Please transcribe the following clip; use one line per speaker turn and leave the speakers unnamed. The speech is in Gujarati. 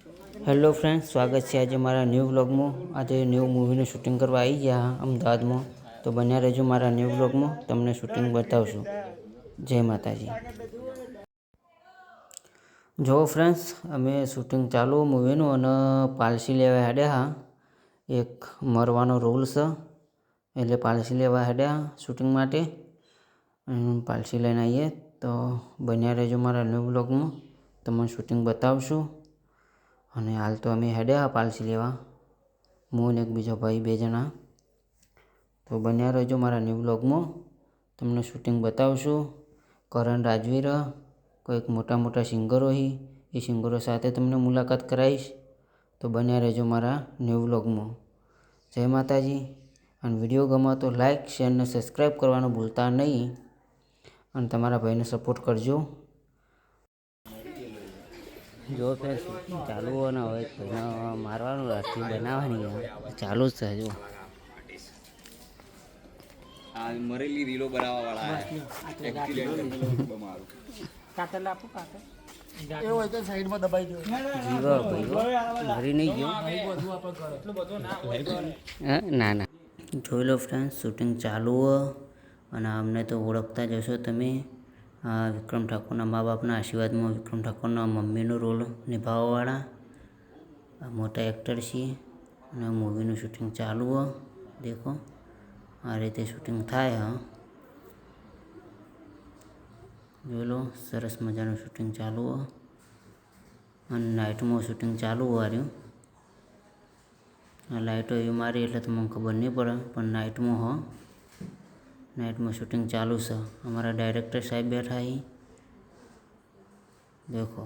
હેલો ફ્રેન્ડ્સ, સ્વાગત છે આજે મારા ન્યૂ વ્લોગમાં। આજે ન્યૂ મૂવીનું શૂટિંગ કરવા આવી ગયા અમદાવાદમાં, તો બન્યા રહેજો મારા ન્યૂ વ્લોગમાં, તમને શૂટિંગ બતાવશું। જય માતાજી। જો ફ્રેન્ડ્સ, અમે શૂટિંગ ચાલુ મૂવીનું અને પાલસી લેવા હેડ્યા હા। એક મરવાનો રોલ છે એટલે પાલસી લેવા હેડ્યા શૂટિંગ માટે। પાલસી લઈને આવીએ તો બન્યા રહેજો મારા ન્યૂ વ્લોગમાં, તમને શૂટિંગ બતાવશું। અને હાલ તો અમે હેડ્યા પાલસી લેવા, હું અને એક બીજો ભાઈ, 2 જણા। તો બન્યા રહેજો મારા ન્યૂ વ્લોગમાં, તમને શૂટિંગ બતાવશું। કરણ રાજવીર, કોઈક મોટા સિંગરો હી, એ સિંગરો સાથે તમને મુલાકાત કરાવીશ। તો બન્યા રહેજો મારા ન્યૂ વ્લોગમાં। જય માતાજી। અને વિડીયો ગમે તો લાઇક, શેર અને સબસ્ક્રાઈબ કરવાનું ભૂલતા નહીં, અને તમારા ભાઈને સપોર્ટ કરજો। જો ફ્રેન્ડ્સ, ચાલુ હોય ને હવે મારવાનું રાતથી બનાવવાની ચાલુ જ છે। જો
આ મરેલી રીલો બનાવવા વાળા
એ હોય તો સાઈડમાં દબાઈ દો।
જીવો ભાઈ મરી નહીં ગયો। ના ના, જોઈ લો ફ્રેન્ડ્સ, શૂટિંગ ચાલુ હોય અને અમને તો ઓળખતા જ હશો તમે। વિક્રમ ઠાકોરના મા બાપના આશીર્વાદમાં વિક્રમ ઠાકોરના મમ્મીનો રોલ નિભાવવાવાળા મોટા એક્ટર છીએ। અને મૂવીનું શૂટિંગ ચાલુ હોય, દેખો આ રીતે શૂટિંગ થાય। હા, જોઈ લો, સરસ મજાનું શૂટિંગ ચાલુ હોય અને નાઇટમાં શૂટિંગ ચાલુ હોય રહ્યું। આ લાઇટો એવી મારી એટલે તમને ખબર નહીં પડે, પણ નાઇટમાં શૂટિંગ ચાલુ છે। અમારા ડાયરેક્ટર સાહેબ બેઠા અહીં, દેખો।